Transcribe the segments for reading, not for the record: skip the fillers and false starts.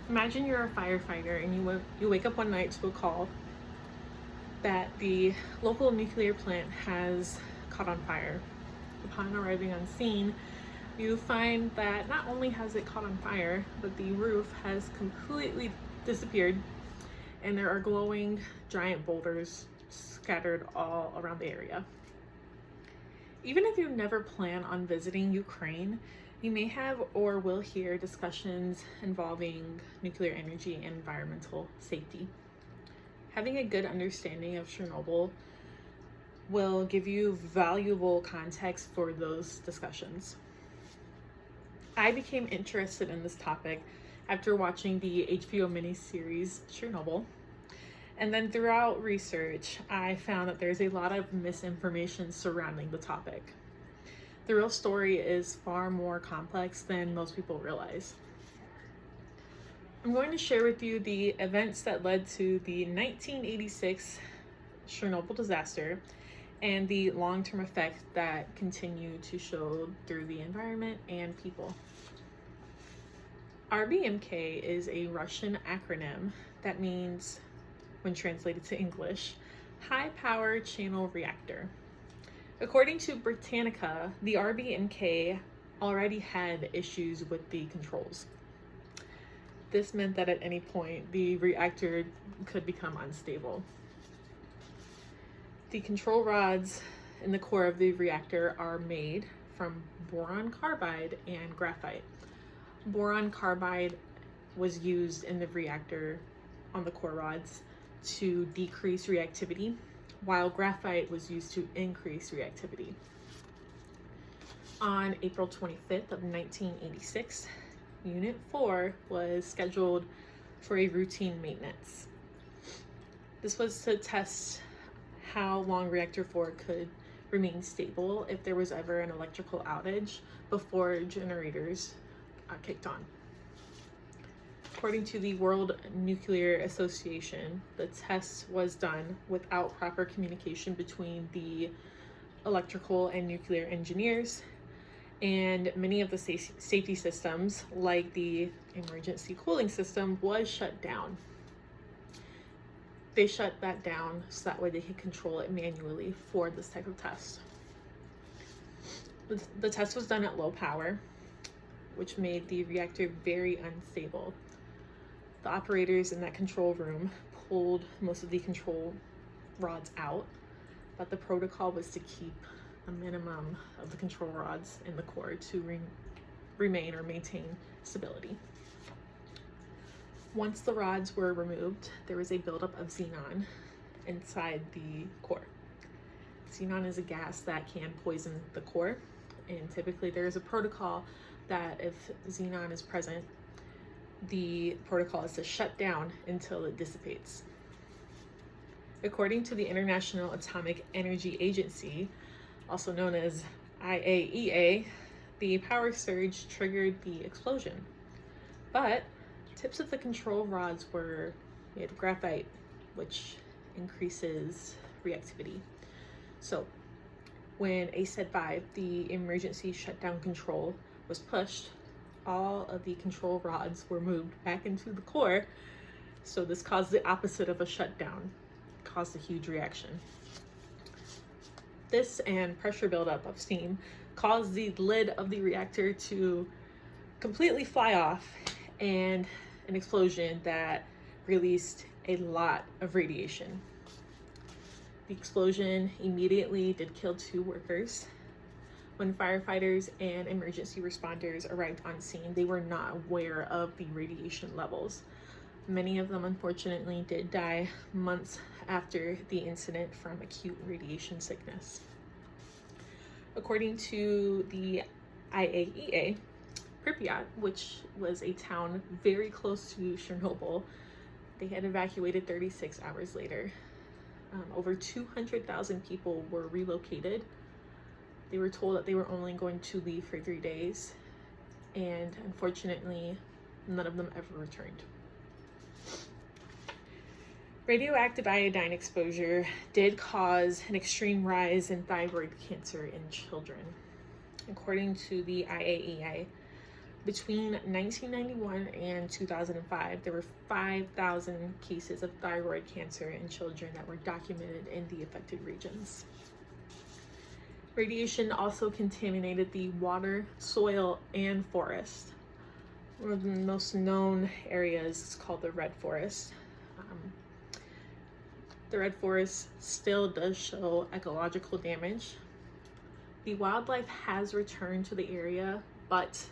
Imagine you're a firefighter and you wake up one night to a call that the local nuclear plant has caught on fire. Upon arriving on scene, you find that not only has it caught on fire, but the roof has completely disappeared and there are glowing giant boulders scattered all around the area. Even if you never plan on visiting Ukraine, you may have or will hear discussions involving nuclear energy and environmental safety. Having a good understanding of Chernobyl will give you valuable context for those discussions. I became interested in this topic after watching the HBO miniseries Chernobyl. And then throughout research, I found that there's a lot of misinformation surrounding the topic. The real story is far more complex than most people realize. I'm going to share with you the events that led to the 1986 Chernobyl disaster and the long-term effects that continue to show through the environment and people. RBMK is a Russian acronym that means, when translated to English, high power channel reactor. According to Britannica, the RBMK already had issues with the controls. This meant that at any point the reactor could become unstable. The control rods in the core of the reactor are made from boron carbide and graphite. Boron carbide was used in the reactor on the core rods to decrease reactivity, while graphite was used to increase reactivity. On April 25th of 1986, Unit 4 was scheduled for a routine maintenance. This was to test how long reactor 4 could remain stable if there was ever an electrical outage before generators kicked on. According to the World Nuclear Association, the test was done without proper communication between the electrical and nuclear engineers, and many of the safety systems, like the emergency cooling system, was shut down. They shut that down so that way they could control it manually for this type of test. The test was done at low power, which made the reactor very unstable. The operators in that control room pulled most of the control rods out, but the protocol was to keep a minimum of the control rods in the core to remain or maintain stability. Once the rods were removed, there was a buildup of xenon inside the core. Xenon is a gas that can poison the core, and typically there is a protocol that if xenon is present, the protocol is to shut down until it dissipates. According to the International Atomic Energy Agency, also known as IAEA, the power surge triggered the explosion. But tips of the control rods were made of graphite, which increases reactivity. So when ASET 5, the emergency shutdown control, was pushed, all of the control rods were moved back into the core. So this caused the opposite of a shutdown, caused a huge reaction. This and pressure buildup of steam caused the lid of the reactor to completely fly off, and an explosion that released a lot of radiation. The explosion immediately did kill 2 workers. When firefighters and emergency responders arrived on scene, they were not aware of the radiation levels. Many of them, unfortunately, did die months after the incident from acute radiation sickness. According to the IAEA, Pripyat, which was a town very close to Chernobyl, they had evacuated 36 hours later. Over 200,000 people were relocated. They were told that they were only going to leave for 3 days, and unfortunately, none of them ever returned. Radioactive iodine exposure did cause an extreme rise in thyroid cancer in children. According to the IAEA, Between 1991 and 2005, there were 5,000 cases of thyroid cancer in children that were documented in the affected regions. Radiation also contaminated the water, soil, and forest. One of the most known areas is called the Red Forest. The Red Forest still does show ecological damage. The wildlife has returned to the area, but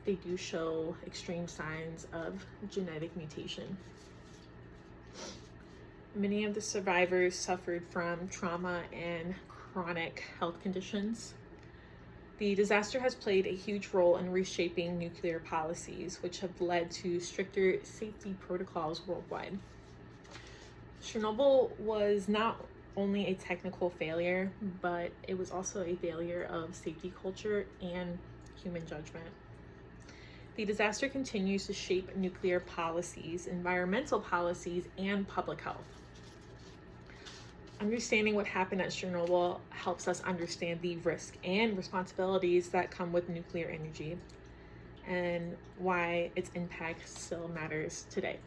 they do show extreme signs of genetic mutation. Many of the survivors suffered from trauma and chronic health conditions. The disaster has played a huge role in reshaping nuclear policies, which have led to stricter safety protocols worldwide. Chernobyl was not only a technical failure, but it was also a failure of safety culture and human judgment. The disaster continues to shape nuclear policies, environmental policies, and public health. Understanding what happened at Chernobyl helps us understand the risk and responsibilities that come with nuclear energy and why its impact still matters today.